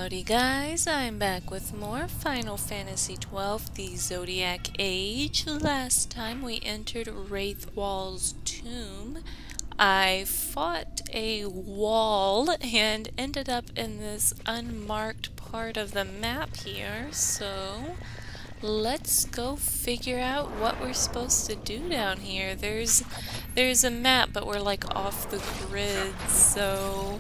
Howdy guys, I'm back with more Final Fantasy XII, the Zodiac Age. Last time we entered Wraithwall's tomb, I fought a wall and ended up in this unmarked part of the map here, so let's go figure out what we're supposed to do down here. There's a map, but we're like off the grid, so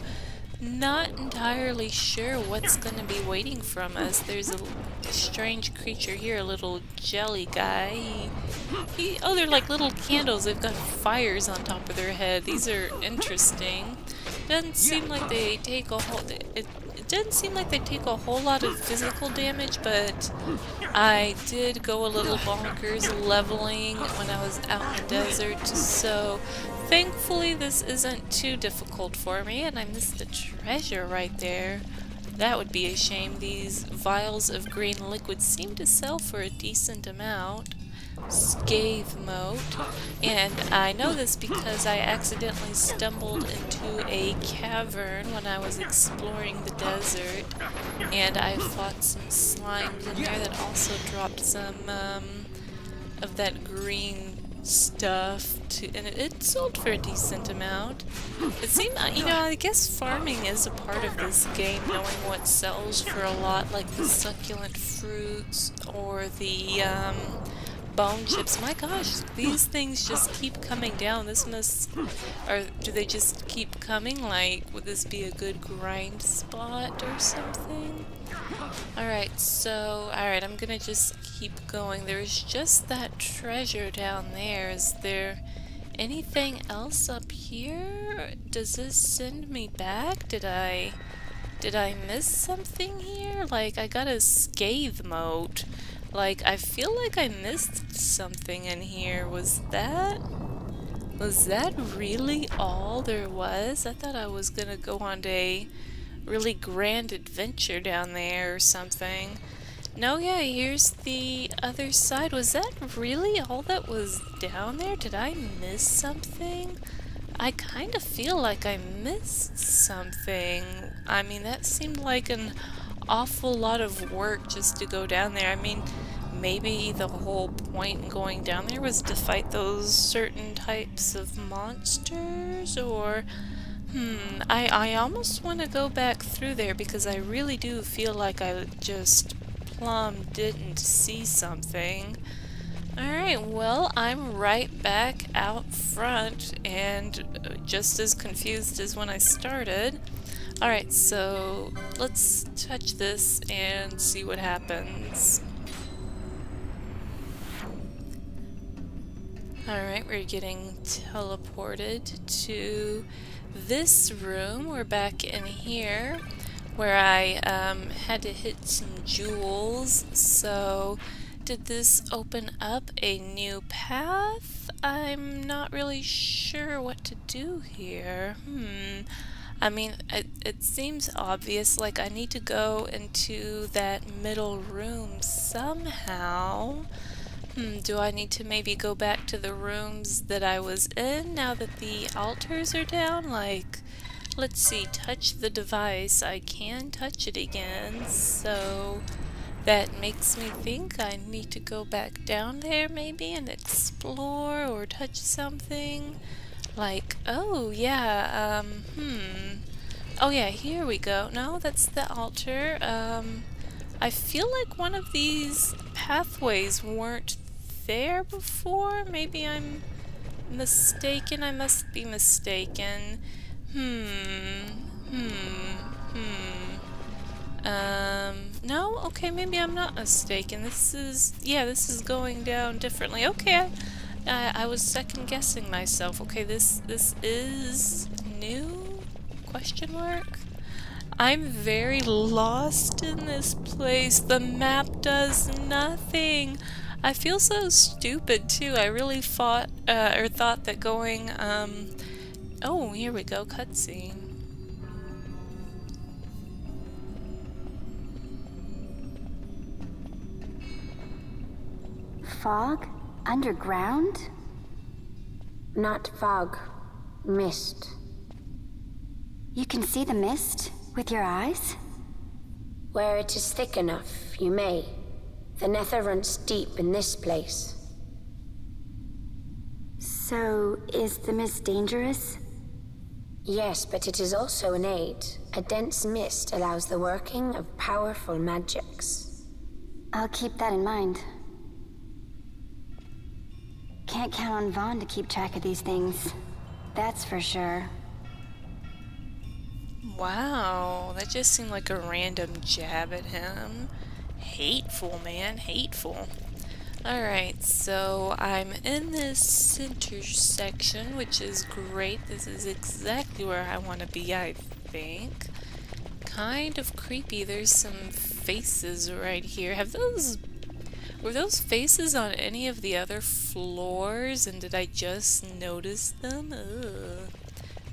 not entirely sure what's gonna be waiting from us. There's a strange creature here, a little jelly guy. Oh, they're like little candles. They've got fires on top of their head. These are interesting. Doesn't seem like they take a whole. It doesn't seem like they take a whole lot of physical damage, but I did go a little bonkers leveling when I was out in the desert, so thankfully this isn't too difficult for me, and I missed the treasure right there. That would be a shame. These vials of green liquid seem to sell for a decent amount. Scathe moat, and I know this because I accidentally stumbled into a cavern when I was exploring the desert, and I fought some slimes in there that also dropped some of that green stuff and it sold for a decent amount. It seemed, I guess farming is a part of this game, knowing what sells for a lot, like the succulent fruits or the bone chips. My gosh, these things just keep coming down. This must, or do they just keep coming? Like, would this be a good grind spot or something? Alright, I'm gonna just keep going. There's just that treasure down there. Is there anything else up here? Does this send me back? Did I miss something here? Like, I got a scathe moat. Like, I feel like I missed something in here. Was that really all there was? I thought I was gonna go on a really grand adventure down there or something. No, yeah, here's the other side. Was that really all that was down there? Did I miss something? I kind of feel like I missed something. I mean, that seemed like an awful lot of work just to go down there. I mean, maybe the whole point in going down there was to fight those certain types of monsters, or I almost want to go back through there because I really do feel like I just plumb didn't see something. Alright, well, I'm right back out front and just as confused as when I started. Alright, so let's touch this and see what happens. Alright, we're getting teleported to this room. We're back in here where I had to hit some jewels. So did this open up a new path? I'm not really sure what to do here. I mean, it seems obvious, like I need to go into that middle room somehow. Do I need to maybe go back to the rooms that I was in now that the altars are down? Like, let's see, touch the device. I can touch it again, so that makes me think I need to go back down there maybe and explore or touch something. Like, oh yeah, oh yeah, here we go. No, that's the altar. I feel like one of these pathways weren't there before. Maybe I'm mistaken. I must be mistaken. No? Okay, maybe I'm not mistaken. This is going down differently. Okay, I was second guessing myself. Okay, this is new? Question mark? I'm very lost in this place. The map does nothing. I feel so stupid too. I really thought that going, oh, here we go, cutscene. Fog? Underground? Not fog. Mist. You can see the mist with your eyes? Where it is thick enough, you may. The nether runs deep in this place. So, is the mist dangerous? Yes, but it is also an aid. A dense mist allows the working of powerful magics. I'll keep that in mind. Can't count on Vaughn to keep track of these things. That's for sure. Wow, that just seemed like a random jab at him. Hateful, man, hateful. Alright, so I'm in this center section, which is great. This is exactly where I want to be, I think. Kind of creepy. There's some faces right here. Were those faces on any of the other floors, and did I just notice them? Ugh.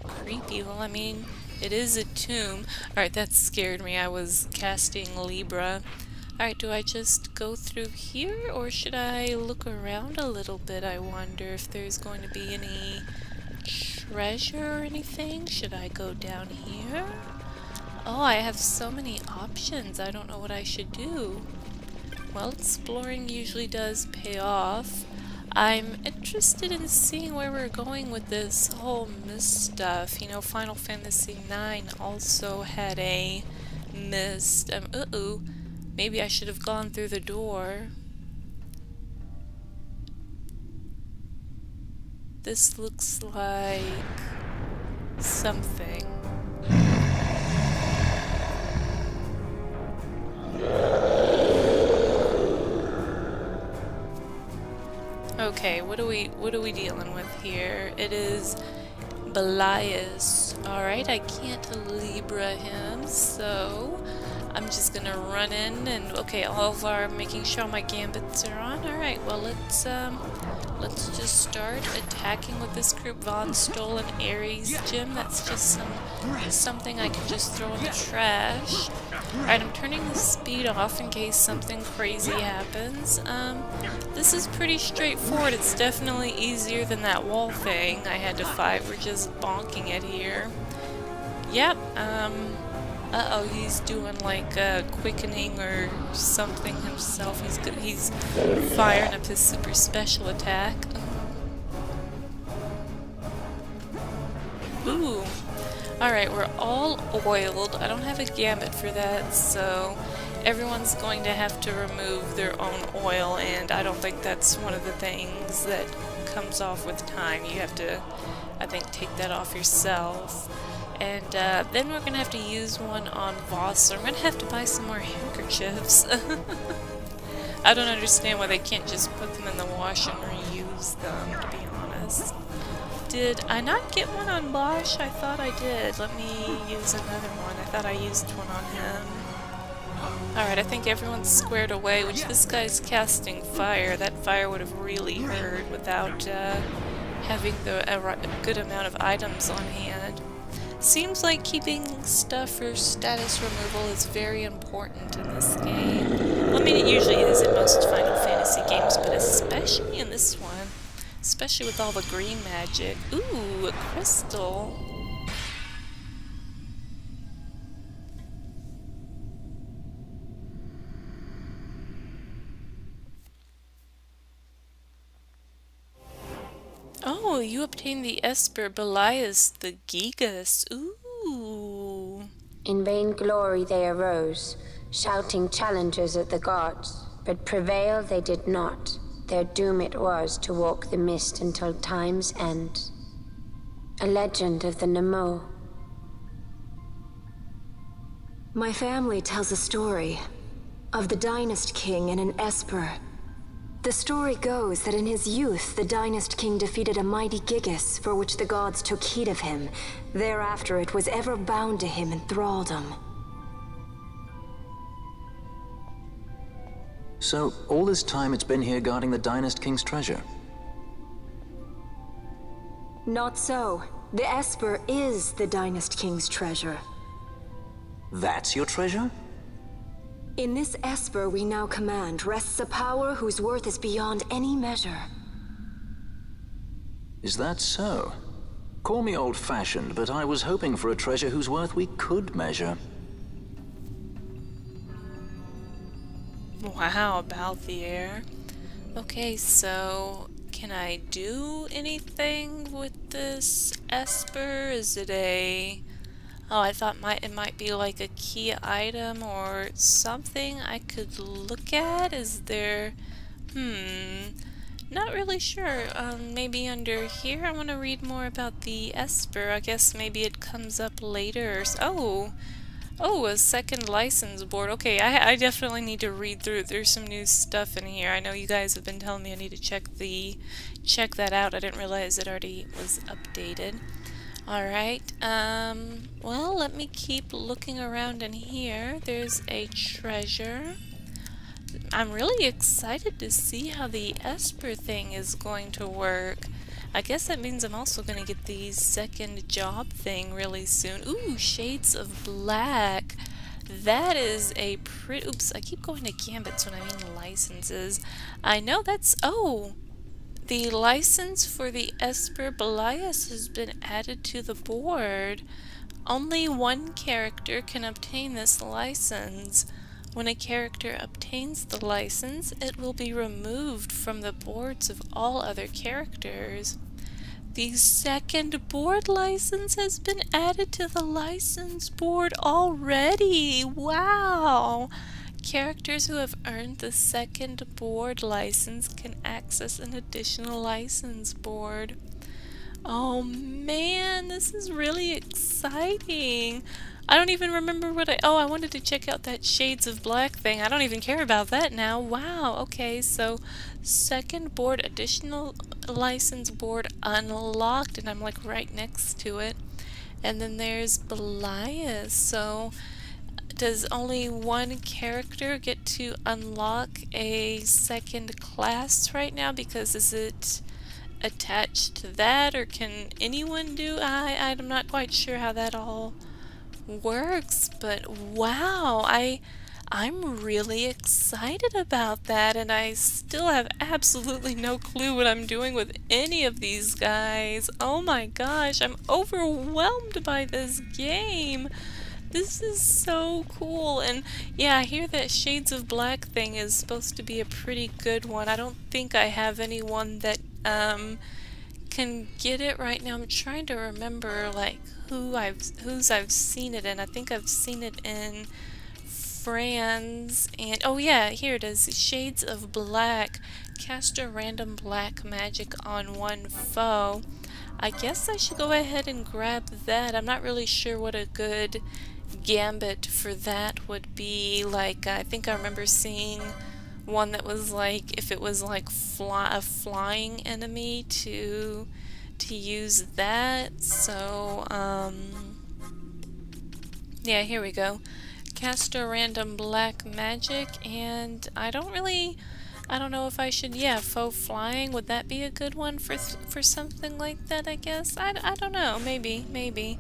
Creepy. Well, I mean, it is a tomb. Alright, that scared me. I was casting Libra. Alright, do I just go through here, or should I look around a little bit? I wonder if there's going to be any treasure or anything. Should I go down here? Oh, I have so many options. I don't know what I should do. Well, exploring usually does pay off. I'm interested in seeing where we're going with this whole mist stuff. You know, Final Fantasy IX also had a mist. Uh-oh. Maybe I should have gone through the door. This looks like something. Okay, what are we dealing with here? It is Belias. Alright, I can't Libra him, so I'm just gonna run in and okay, all of our making sure my gambits are on. Alright, well let's just start attacking with this group. Von stole an Ares gem. That's just something I can just throw in the trash. Alright, I'm turning the speed off in case something crazy happens. This is pretty straightforward. It's definitely easier than that wall thing I had to fight. We're just bonking it here. Yep, uh-oh, he's doing like a quickening or something himself. He's firing up his super special attack. Ooh. Alright, we're all oiled. I don't have a gambit for that, so everyone's going to have to remove their own oil, and I don't think that's one of the things that comes off with time. You have to, I think, take that off yourself. And then we're going to have to use one on Voss, so I'm going to have to buy some more handkerchiefs. I don't understand why they can't just put them in the wash and reuse them, to be honest. Did I not get one on Bosch? I thought I did. Let me use another one. I thought I used one on him. Alright, I think everyone's squared away, which this guy's casting fire. That fire would have really hurt without having a good amount of items on hand. Seems like keeping stuff for status removal is very important in this game. Well, I mean, it usually is in most Final Fantasy games, but especially in this one. Especially with all the green magic. Ooh, a crystal. Oh, you obtained the Esper Belias the Gigas. Ooh. In vain glory they arose, shouting challenges at the gods, but prevail they did not. Their doom it was to walk the mist until time's end. A legend of the Nemo. My family tells a story of the Dynast King and an Esper. The story goes that in his youth, the Dynast King defeated a mighty Gigas, for which the gods took heed of him. Thereafter, it was ever bound to him in thraldom. So, all this time it's been here guarding the Dynast King's treasure? Not so. The Esper is the Dynast King's treasure. That's your treasure? In this Esper we now command rests a power whose worth is beyond any measure. Is that so? Call me old-fashioned, but I was hoping for a treasure whose worth we could measure. Wow, about the air. Okay, so can I do anything with this Esper? Is it a... Oh, I thought it might be like a key item or something I could look at. Is there... Not really sure. Maybe under here I want to read more about the Esper. I guess maybe it comes up later. Oh! Oh, a second license board. Okay, I definitely need to read through. There's some new stuff in here. I know you guys have been telling me I need to check that out. I didn't realize it already was updated. Alright, well, let me keep looking around in here. There's a treasure. I'm really excited to see how the Esper thing is going to work. I guess that means I'm also going to get the second job thing really soon. Ooh, Shades of Black. That is a pretty... Oops, I keep going to gambits when I mean licenses. I know that's... Oh! The license for the Esper Belias has been added to the board. Only one character can obtain this license. When a character obtains the license, it will be removed from the boards of all other characters. The second board license has been added to the license board already. Wow! Characters who have earned the second board license can access an additional license board. Oh man, this is really exciting. I don't even remember what oh, I wanted to check out that Shades of Black thing. I don't even care about that now. Wow, okay, so second board, additional license board unlocked, and I'm like right next to it. And then there's Belias, so does only one character get to unlock a second class right now? Because is it attached to that, or can anyone do? I'm not quite sure how that all works, but wow, I'm really excited about that, and I still have absolutely no clue what I'm doing with any of these guys. Oh my gosh, I'm overwhelmed by this game. This is so cool. And yeah, I hear that Shades of Black thing is supposed to be a pretty good one. I don't think I have anyone that can get it right now. I'm trying to remember like whose I've seen it in. I think I've seen it in Franz, and oh yeah, here it is. Shades of Black. Cast a random black magic on one foe. I guess I should go ahead and grab that. I'm not really sure what a good gambit for that would be. Like, I think I remember seeing one that was like, if it was like a flying enemy to use that. So, yeah, here we go. Cast a random black magic, and I don't know if I should, yeah, faux flying, would that be a good one for something like that, I guess? I don't know, maybe.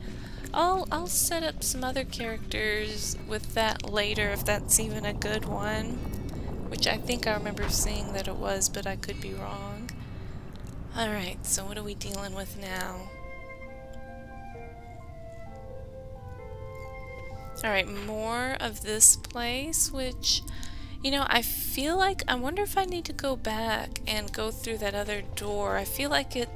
I'll set up some other characters with that later if that's even a good one, which I think I remember seeing that it was, but I could be wrong. Alright, so what are we dealing with now? Alright, more of this place, which, you know, I feel like, I wonder if I need to go back and go through that other door. I feel like it,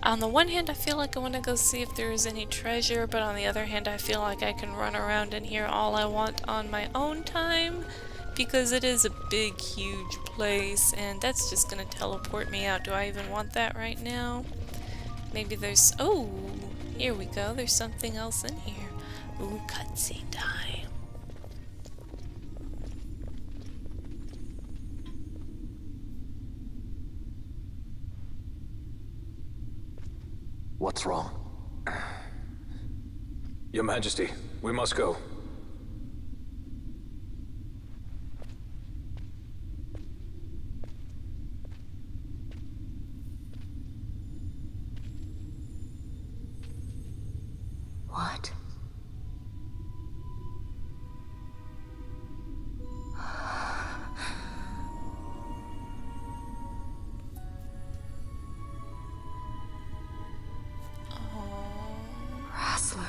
on the one hand, I feel like I want to go see if there is any treasure, but on the other hand, I feel like I can run around in here all I want on my own time, because it is a big, huge place, and that's just going to teleport me out. Do I even want that right now? Maybe there's, oh, here we go. There's something else in here. Ooh, cutscene time. What's wrong? Your Majesty, we must go. What? Wrestler.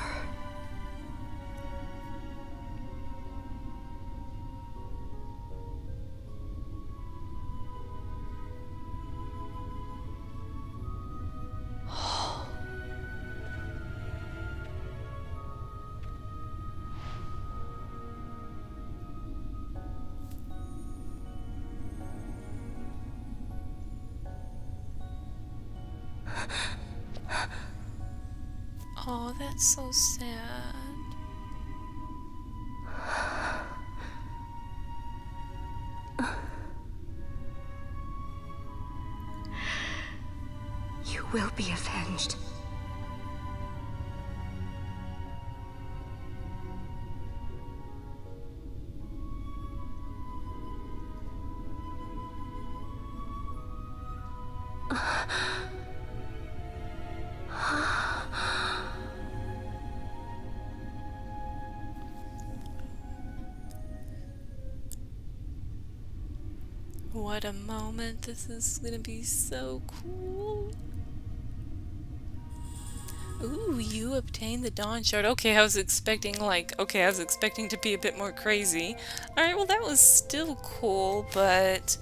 Oh, that's so sad. You will be avenged. What a moment. This is gonna be so cool. Ooh, you obtained the Dawn Shard. Okay, I was expecting to be a bit more crazy. Alright, well that was still cool, but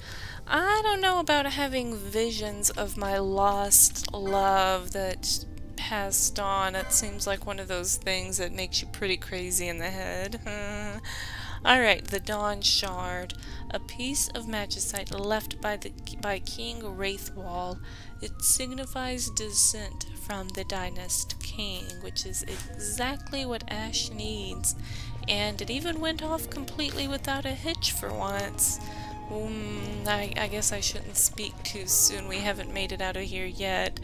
I don't know about having visions of my lost love that passed on. It seems like one of those things that makes you pretty crazy in the head. Alright, the Dawn Shard. A piece of magicite left by King Wraithwall. It signifies descent from the Dynast King, which is exactly what Ash needs. And it even went off completely without a hitch for once. I guess I shouldn't speak too soon. We haven't made it out of here yet.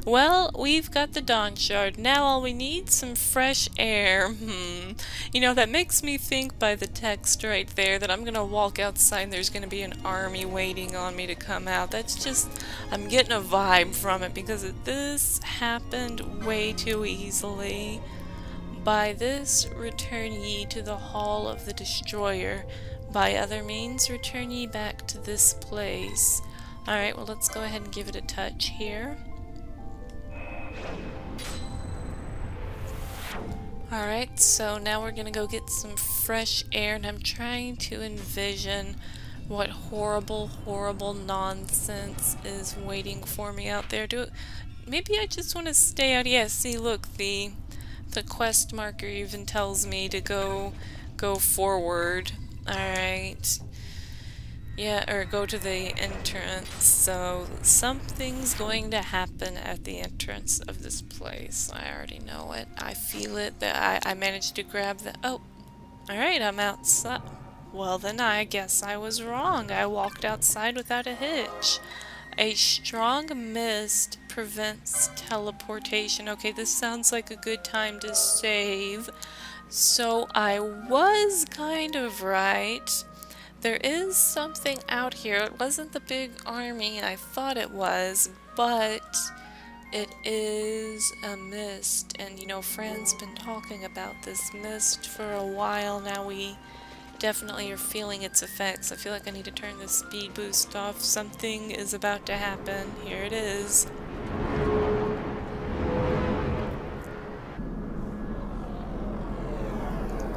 Well, we've got the Dawn Shard. Now all we need some fresh air. You know, that makes me think by the text right there that I'm gonna walk outside and there's gonna be an army waiting on me to come out. That's just, I'm getting a vibe from it because this happened way too easily. By this, return ye to the Hall of the Destroyer. By other means, return ye back to this place. Alright, well let's go ahead and give it a touch here. Alright, so now we're gonna go get some fresh air, and I'm trying to envision what horrible, horrible nonsense is waiting for me out there. Maybe I just want to stay out. Yeah, see, look, the quest marker even tells me to go forward. Alright. Yeah, or go to the entrance. So something's going to happen at the entrance of this place. I already know it. I feel it. I managed to grab the... Oh, alright, I'm outside. Well, then I guess I was wrong. I walked outside without a hitch. A strong mist prevents teleportation. Okay, this sounds like a good time to save. So I was kind of right. There is something out here. It wasn't the big army I thought it was, but it is a mist. And you know, Fran's been talking about this mist for a while now. We definitely are feeling its effects. I feel like I need to turn this speed boost off. Something is about to happen. Here it is.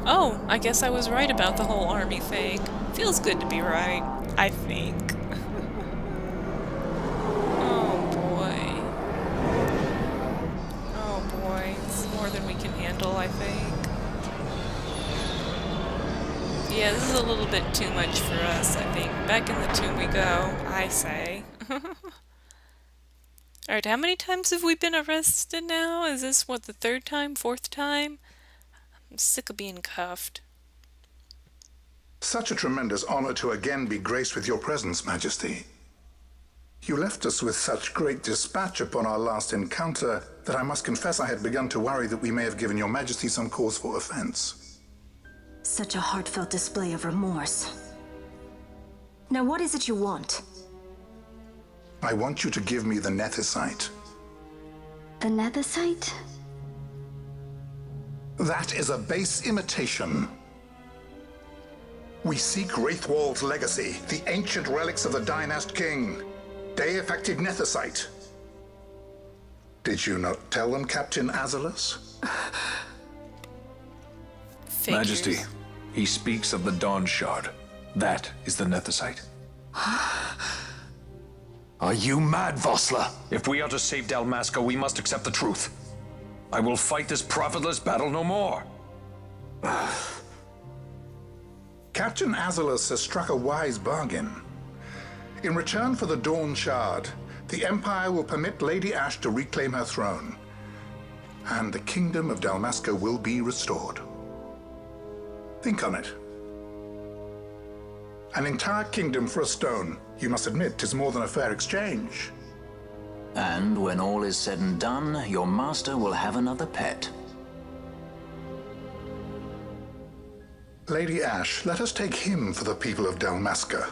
Oh, I guess I was right about the whole army thing. Feels good to be right, I think. Oh boy. Oh boy, it's more than we can handle, I think. Yeah, this is a little bit too much for us, I think. Back in the tomb we go, I say. Alright, how many times have we been arrested now? Is this, what, the third time? Fourth time? I'm sick of being cuffed. Such a tremendous honor to again be graced with your presence, Majesty. You left us with such great dispatch upon our last encounter that I must confess I had begun to worry that we may have given your Majesty some cause for offense. Such a heartfelt display of remorse. Now what is it you want? I want you to give me the Nethicite. The Nethicite? That is a base imitation. We seek Wraithwall's legacy, the ancient relics of the Dynast King. Day-affected Nethicite. Did you not tell them, Captain Azalus? Figures. Majesty, he speaks of the Dawn Shard. That is the Nethicite. Are you mad, Vossler? If we are to save Dalmasca, we must accept the truth. I will fight this profitless battle no more. Captain Azalus has struck a wise bargain. In return for the Dawn Shard, the Empire will permit Lady Ash to reclaim her throne, and the Kingdom of Dalmasca will be restored. Think on it. An entire kingdom for a stone. You must admit, 'tis more than a fair exchange. And when all is said and done, your master will have another pet. Lady Ash, let us take him for the people of Dalmasca.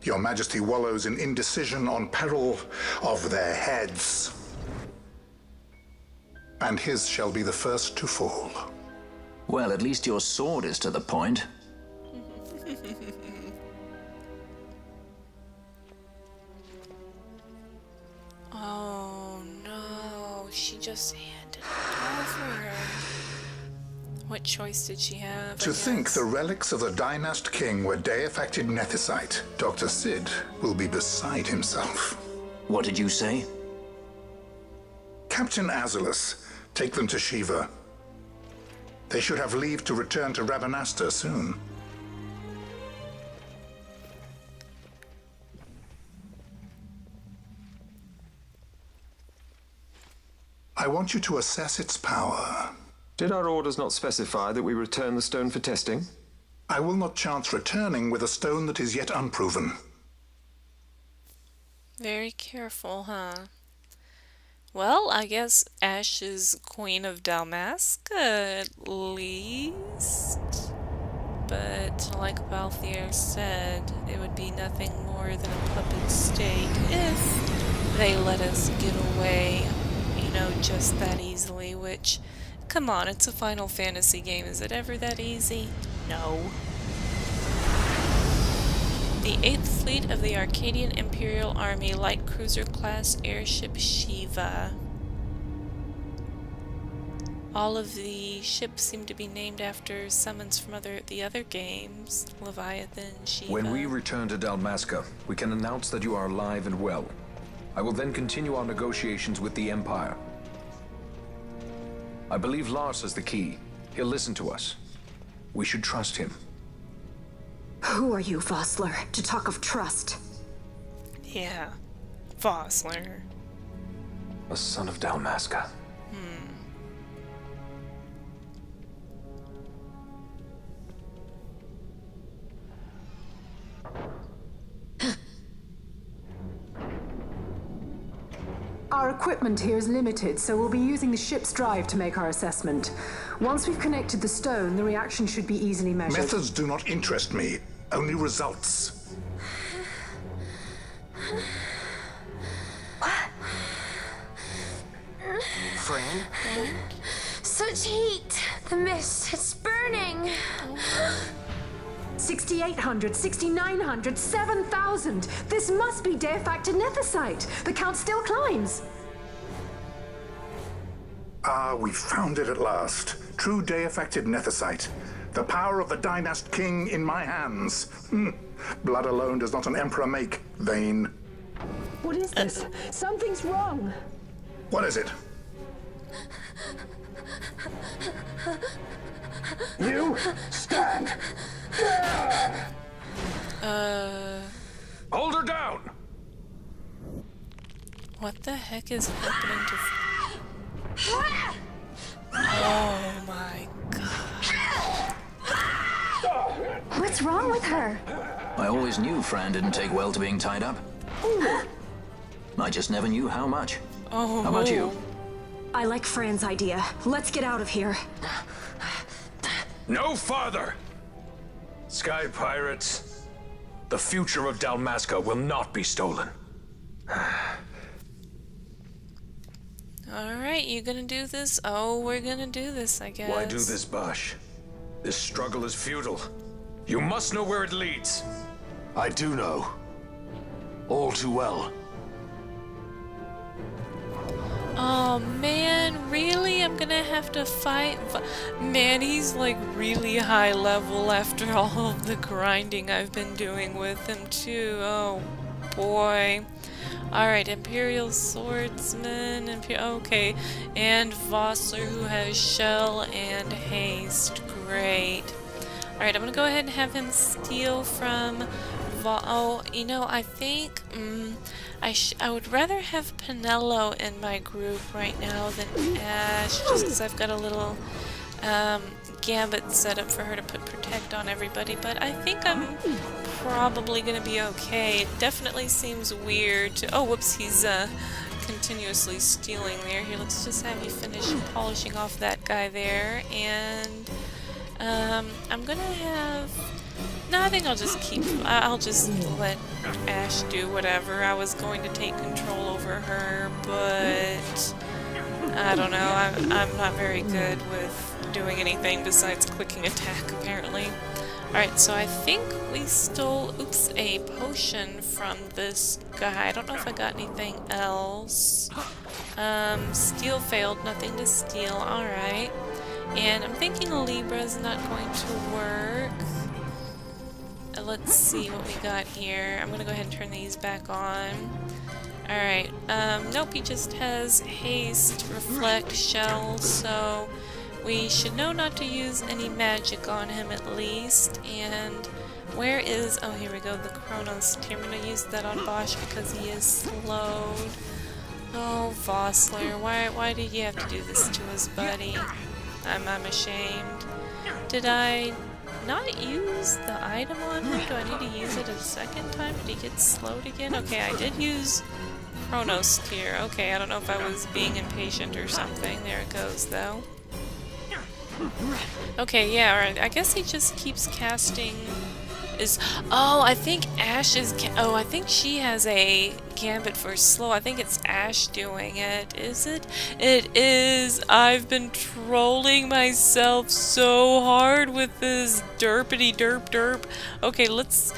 Your Majesty wallows in indecision on peril of their heads. And his shall be the first to fall. Well, at least your sword is to the point. Oh no, she just handed it over. What choice did she have? To think the relics of the Dynast King were deified nethicite, Dr. Sid will be beside himself. What did you say? Captain Azulus, take them to Shiva. They should have leave to return to Rabanastre soon. I want you to assess its power. Did our orders not specify that we return the stone for testing? I will not chance returning with a stone that is yet unproven. Very careful, huh? Well, I guess Ash is Queen of Dalmasca, at least. But, like Balthier said, it would be nothing more than a puppet state if they let us get away, you know, just that easily, which, come on, it's a Final Fantasy game. Is it ever that easy? No. The 8th Fleet of the Arcadian Imperial Army Light Cruiser Class Airship Shiva. All of the ships seem to be named after summons from the other games. Leviathan, Shiva. When we return to Dalmasca, we can announce that you are alive and well. I will then continue our negotiations with the Empire. I believe Lars has the key. He'll listen to us. We should trust him. Who are you, Vossler, to talk of trust? Yeah. Vossler. A son of Dalmasca. Our equipment here is limited, so we'll be using the ship's drive to make our assessment. Once we've connected the stone, the reaction should be easily measured. Methods do not interest me, only results. Friend? Such heat! The mist, it's burning! 6,800, 6,900, 7,000! This must be deified nethicite! The count still climbs! Ah, we found it at last. True deified nethicite. The power of the Dynast King in my hands. Blood alone does not an emperor make, vain. What is this? Something's wrong! What is it? You stand! Hold her down! What the heck is happening to... Oh my god. What's wrong with her? I always knew Fran didn't take well to being tied up. I just never knew how much. Oh. How about you? I like Fran's idea. Let's get out of here. No farther! Sky pirates, the future of Dalmasca will not be stolen. Alright, you gonna do this? Oh, we're gonna do this, I guess. Why do this, Bosch? This struggle is futile. You must know where it leads. I do know. All too well. Oh man, really? I'm gonna have to fight? Man, he's like really high level after all of the grinding I've been doing with him too. Oh boy. Alright, Imperial Swordsman, okay, and Vossler who has Shell and Haste. Great. Alright, I'm gonna go ahead and have him steal from Oh, you know, I think I would rather have Penelo in my group right now than Ash, just because I've got a little gambit set up for her to put protect on everybody. But I think I'm probably gonna be okay. It definitely seems weird to. Oh, whoops! He's continuously stealing there. Here, let's just have you finish polishing off that guy there, and I'm gonna have. No, I think I'll just I'll just let Ash do whatever. I was going to take control over her, but I don't know. I'm not very good with doing anything besides clicking attack, apparently. Alright, so I think we stole, oops, a potion from this guy. I don't know if I got anything else. Steal failed, nothing to steal. Alright. And I'm thinking Libra's not going to work. Let's see what we got here. I'm gonna go ahead and turn these back on. Alright, nope, he just has haste, reflect, shell, so we should know not to use any magic on him at least. And where is, oh here we go, the Chronos tier. I'm gonna use that on Bosch because he is slowed. Oh, Vossler, why did you have to do this to us, buddy? I'm ashamed. Did I not use the item on him? Do I need to use it a second time? Did he get slowed again? Okay, I did use Chronos tier. Okay, I don't know if I was being impatient or something. There it goes, though. Okay, yeah, alright. I guess he just keeps casting... Oh, I think Ash is... Oh, I think she has a gambit for slow. I think it's Ash doing it. Is it? It is! I've been trolling myself so hard with this derpity derp derp. Okay, let's...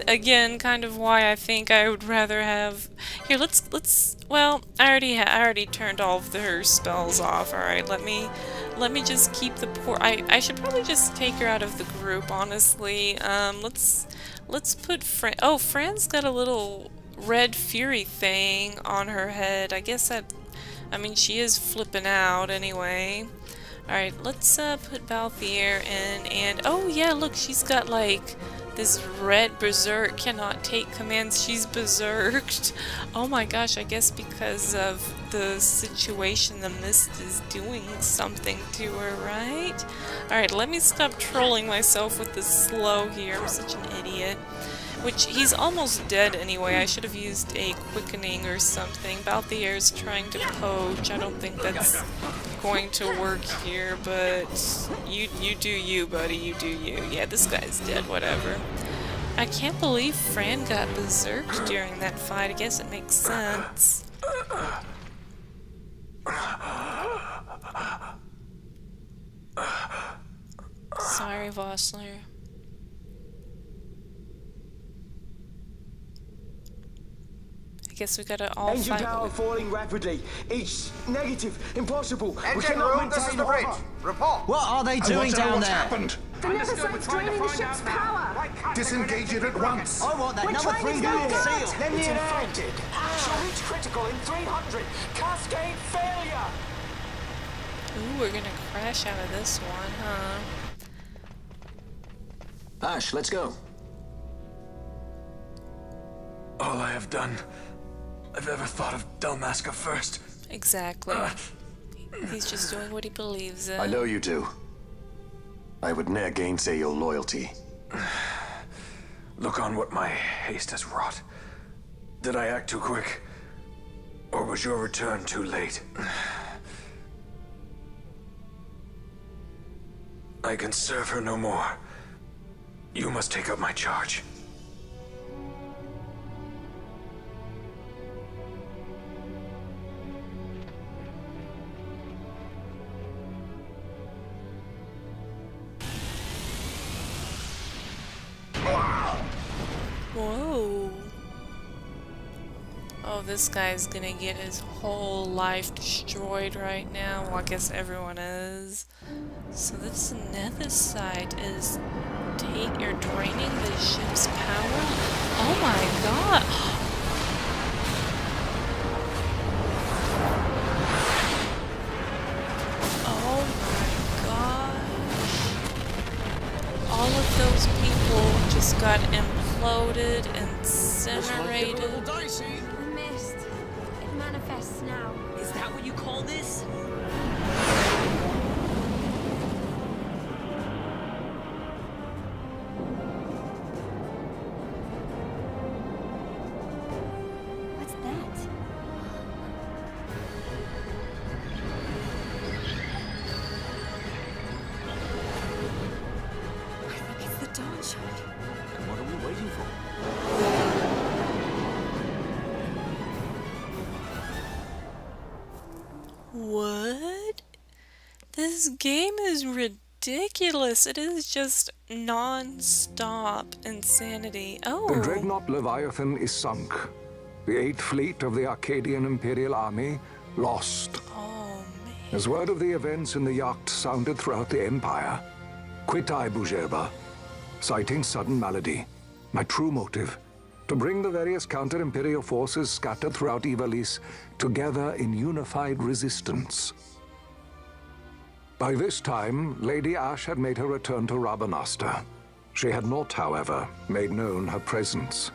Again, kind of why I think I would rather have... Here, let's... Well, I already turned all of her spells off. Alright, let me just keep the poor... I should probably just take her out of the group, honestly. Let's put Fran... Oh, Fran's got a little red fury thing on her head. I guess that... I mean, she is flipping out anyway. Alright, let's put Balthier in, and... Oh, yeah, look, she's got, like... This red berserk cannot take commands. She's berserked. Oh my gosh, I guess because of the situation, the mist is doing something to her, right? Alright, let me stop trolling myself with the slow here. I'm such an idiot. Which, he's almost dead anyway. I should have used a quickening or something. Balthier's trying to poach. I don't think that's going to work here, but you do you, buddy. You do you. Yeah, this guy's dead, whatever. I can't believe Fran got berserked during that fight. I guess it makes sense. Sorry, Vossler. Guess we gotta all Engine fight. power falling rapidly. It's negative. Impossible. Engine room, this is the bridge. Report. What are they doing down what's there? Happened? The Neversite's draining the ship's power. Disengage it at once. I want that number 3 unit seal. Let me infected. Shall reach critical in 300. Cascade failure. Ooh, we're gonna crash out of this one, huh? Ash, let's go. All I have done, I've ever thought of Dalmasca first. Exactly. He's just doing what he believes in. I know you do. I would ne'er gainsay your loyalty. Look on what my haste has wrought. Did I act too quick? Or was your return too late? I can serve her no more. You must take up my charge. Whoa. Oh, this guy's gonna get his whole life destroyed right now. Well, I guess everyone is. So this Neversite is draining the ship's power? Oh my god! Oh my gosh. All of those those people just got imploded, incinerated. The mist. It manifests now. Is that what you call this? What's that? I think it's the dawn shard. And what are we waiting for? What? This game is ridiculous. It is just non-stop insanity. The Oh, dreadnought Leviathan is sunk. The 8th Fleet of the Arcadian Imperial Army lost. oh man. As word of the events in the yacht sounded throughout the Empire, quit I Bujeba, citing sudden malady. My true motive, to bring the various counter-imperial forces scattered throughout Ivalice together in unified resistance. By this time, Lady Ash had made her return to Rabanastre. She had not, however, made known her presence.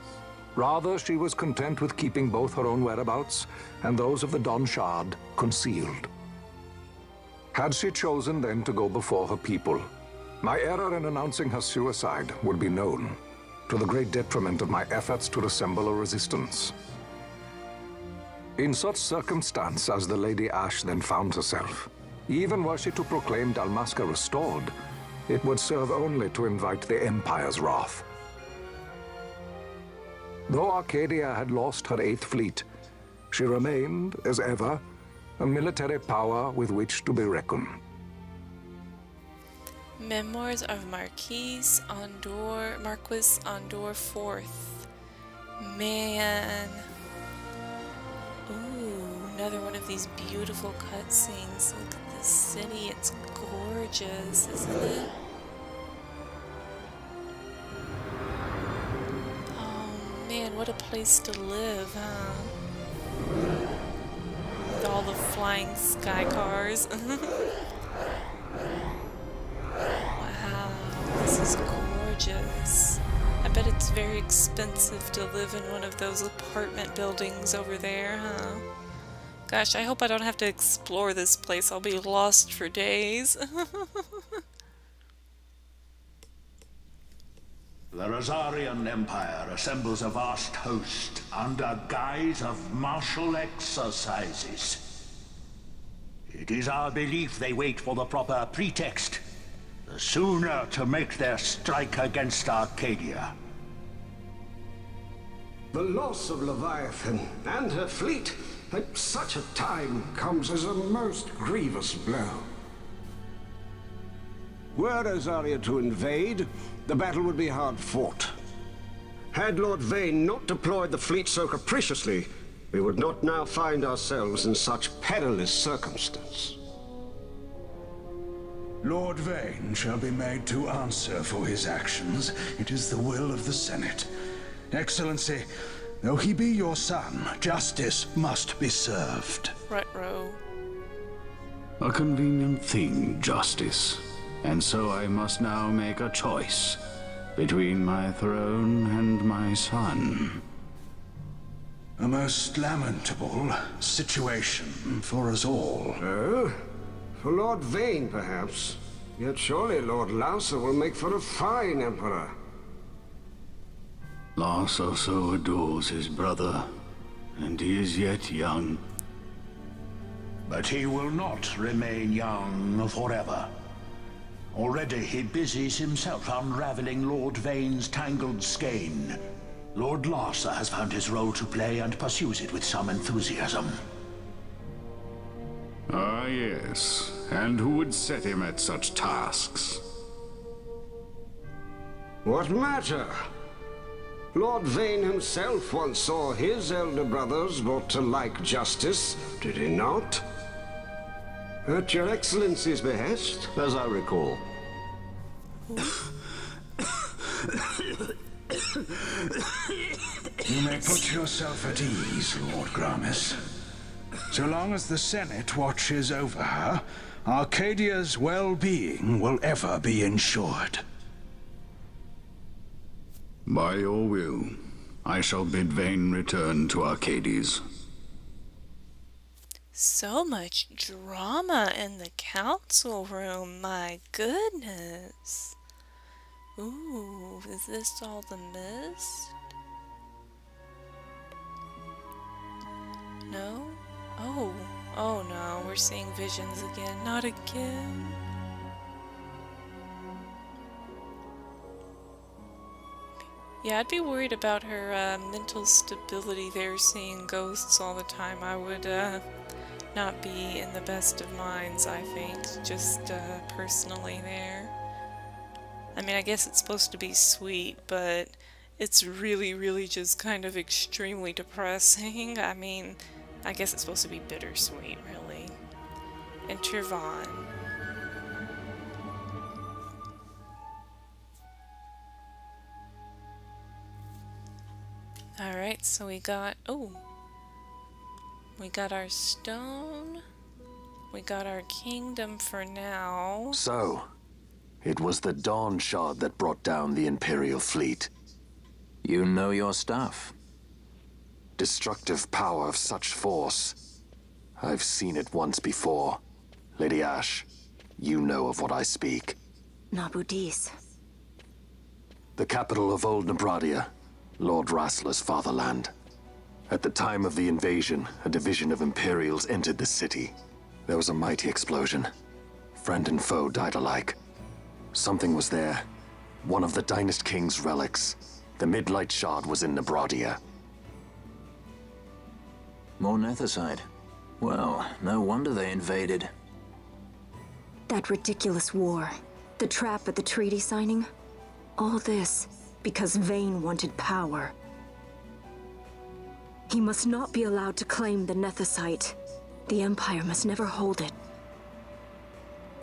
Rather, she was content with keeping both her own whereabouts and those of the Don Shard concealed. Had she chosen then to go before her people, my error in announcing her suicide would be known, to the great detriment of my efforts to assemble a resistance. In such circumstance as the Lady Ash then found herself, even were she to proclaim Dalmasca restored, it would serve only to invite the Empire's wrath. Though Arcadia had lost her 8th Fleet, she remained, as ever, a military power with which to be reckoned. Memoirs of Marquis Andor IV. Man. Ooh, another one of these beautiful cutscenes. Look at this city. It's gorgeous, isn't it? Oh man, what a place to live, huh? With all the flying sky cars. Wow, this is gorgeous. I bet it's very expensive to live in one of those apartment buildings over there, huh? Gosh, I hope I don't have to explore this place. I'll be lost for days. The Rosarian Empire assembles a vast host under guise of martial exercises. It is our belief they wait for the proper pretext, the sooner to make their strike against Arcadia. The loss of Leviathan and her fleet at such a time comes as a most grievous blow. Were Rosaria to invade, the battle would be hard fought. Had Lord Vane not deployed the fleet so capriciously, we would not now find ourselves in such perilous circumstance. Lord Vane shall be made to answer for his actions. It is the will of the Senate. Excellency, though he be your son, justice must be served. Ruh-roh. A convenient thing, justice. And so I must now make a choice between my throne and my son. A most lamentable situation for us all. Oh? For Lord Vane, perhaps. Yet surely Lord Lauser will make for a fine emperor. Lauser so adores his brother, and he is yet young. But he will not remain young forever. Already he busies himself unraveling Lord Vane's tangled skein. Lord Lauser has found his role to play and pursues it with some enthusiasm. Ah, yes. And who would set him at such tasks? What matter? Lord Vane himself once saw his elder brothers brought to like justice, did he not? At your Excellency's behest, as I recall. You may put yourself at ease, Lord Gramis. So long as the Senate watches over her, Arcadia's well-being will ever be ensured. By your will, I shall bid Vane return to Arcades. So much drama in the council room, my goodness. Ooh, is this all the mist? No? Oh no, we're seeing visions again. Not again. Yeah, I'd be worried about her mental stability there, seeing ghosts all the time. I would not be in the best of minds, I think, just personally there. I mean, I guess it's supposed to be sweet, but it's really just kind of extremely depressing. I mean, I guess it's supposed to be bittersweet, really. Enter Vaughn. Alright, so we got our stone. We got our kingdom for now. So, it was the Dawn Shard that brought down the Imperial fleet. You know your stuff. Destructive power of such force. I've seen it once before. Lady Ash, you know of what I speak. Nabudis. The capital of Old Nebradia, Lord Rassler's fatherland. At the time of the invasion, a division of Imperials entered the city. There was a mighty explosion. Friend and foe died alike. Something was there. One of the Dynast King's relics. The Midlight Shard was in Nebradia. More Nethicite. Well, no wonder they invaded. That ridiculous war. The trap at the treaty signing. All this because Vane wanted power. He must not be allowed to claim the Nethicite. The Empire must never hold it.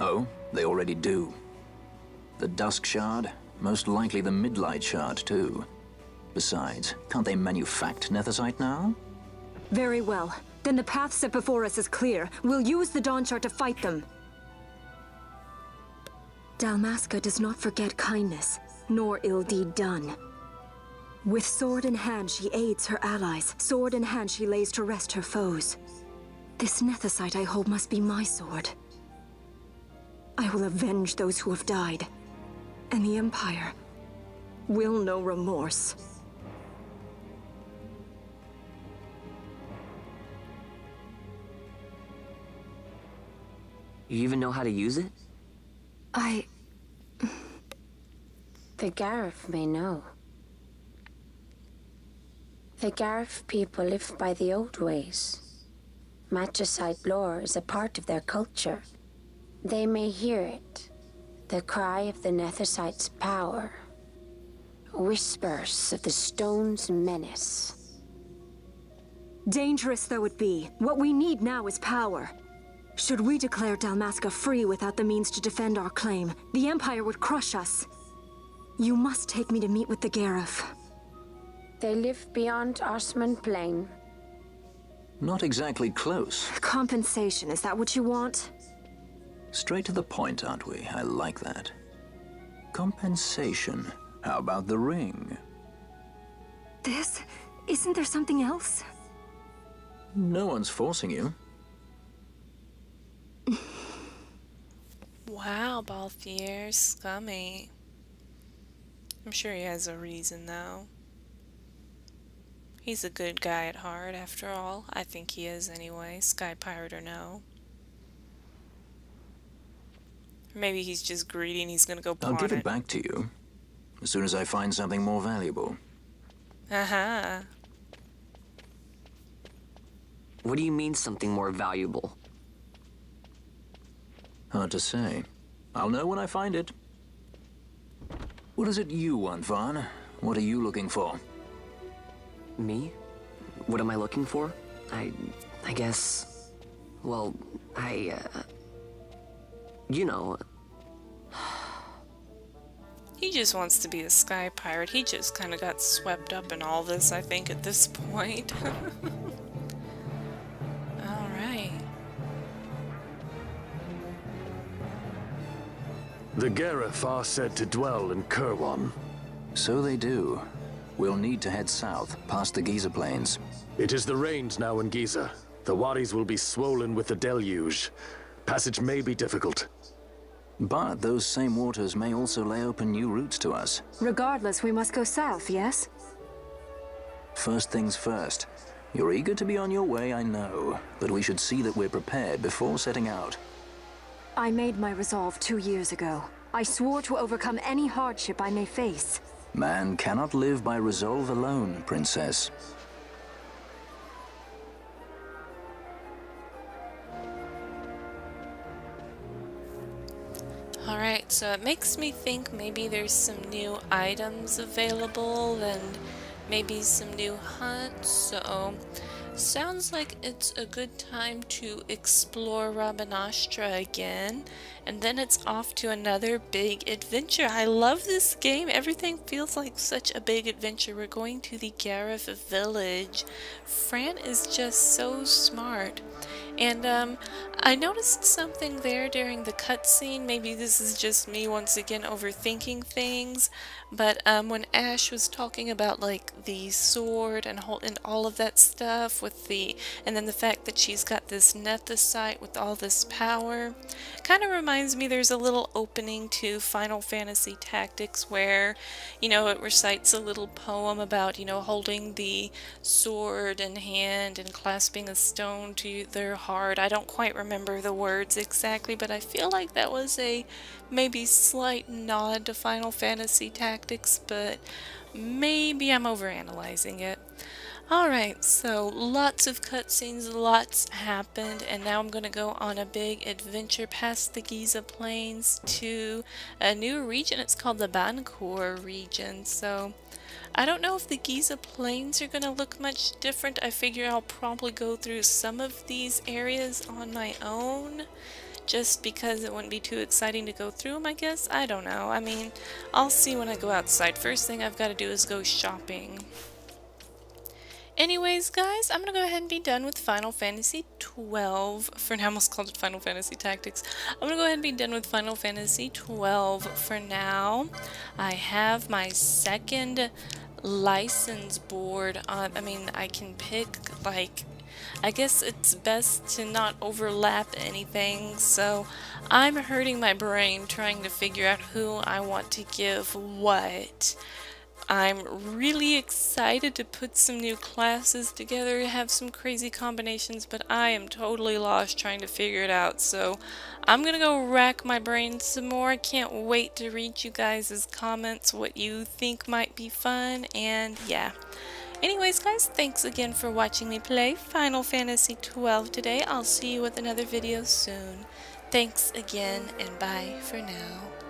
Oh, they already do. The Dusk Shard? Most likely the Midlight Shard, too. Besides, can't they manufacture Nethicite now? Very well. Then the path set before us is clear. We'll use the Dawn Shard to fight them. Dalmasca does not forget kindness, nor ill deed done. With sword in hand, she aids her allies. Sword in hand, she lays to rest her foes. This Nethicite I hold must be my sword. I will avenge those who have died. And the Empire will know remorse. You even know how to use it? The Garif may know. The Garif people live by the old ways. Magicite lore is a part of their culture. They may hear it. The cry of the Nethicite's power. Whispers of the stone's menace. Dangerous though it be, what we need now is power. Should we declare Dalmasca free without the means to defend our claim, the Empire would crush us. You must take me to meet with the Garif. They live beyond Osman Plain. Not exactly close. Compensation, is that what you want? Straight to the point, aren't we? I like that. Compensation. How about the ring? This? Isn't there something else? No one's forcing you. Wow, Balthier, scummy. I'm sure he has a reason, though. He's a good guy at heart, after all. I think he is, anyway, Sky Pirate or no. Maybe he's just greedy and he's gonna go pawn I'll give it back to you as soon as I find something more valuable. Aha. What do you mean something more valuable? Hard to say. I'll know when I find it. What is it you want, Vaughn? What are you looking for? Me? What am I looking for? I guess... Well, you know... He just wants to be a Sky Pirate. He just kind of got swept up in all this, I think, at this point. Alright. The Garif are said to dwell in Kirwan. So they do. We'll need to head south, past the Giza Plains. It is the rains now in Giza. The wadis will be swollen with the deluge. Passage may be difficult. But those same waters may also lay open new routes to us. Regardless, we must go south, yes? First things first. You're eager to be on your way, I know. But we should see that we're prepared before setting out. I made my resolve 2 years ago. I swore to overcome any hardship I may face. Man cannot live by resolve alone, Princess. Alright, so it makes me think maybe there's some new items available and maybe some new hunts, so sounds like it's a good time to explore Rabanastra again, and then it's off to another big adventure. I love this game. Everything feels like such a big adventure. We're going to the Gareth village. Fran is just so smart. And I noticed something there during the cutscene. Maybe this is just me once again overthinking things, but when Ash was talking about like the sword and all of that stuff with and then the fact that she's got this nethicite with all this power, kind of reminds me there's a little opening to Final Fantasy Tactics where, you know, it recites a little poem about, you know, holding the sword in hand and clasping a stone to their heart. I don't quite remember the words exactly, but I feel like that was a maybe slight nod to Final Fantasy Tactics, but maybe I'm overanalyzing it. Alright, so lots of cutscenes, lots happened, and now I'm going to go on a big adventure past the Giza Plains to a new region. It's called the Bancor region, so I don't know if the Giza Plains are going to look much different. I figure I'll probably go through some of these areas on my own, just because it wouldn't be too exciting to go through them, I guess. I don't know. I mean, I'll see when I go outside. First thing I've got to do is go shopping. Anyways, guys, I'm going to go ahead and be done with Final Fantasy XII. For now, I almost called it Final Fantasy Tactics. I'm going to go ahead and be done with Final Fantasy XII for now. I have my second license board on. I mean, I can pick, like, I guess it's best to not overlap anything, so I'm hurting my brain trying to figure out who I want to give what. I'm really excited to put some new classes together, have some crazy combinations, but I am totally lost trying to figure it out. So I'm gonna go rack my brain some more. I can't wait to read you guys' comments, what you think might be fun, and yeah. Anyways, guys, thanks again for watching me play Final Fantasy XII today. I'll see you with another video soon. Thanks again, and bye for now.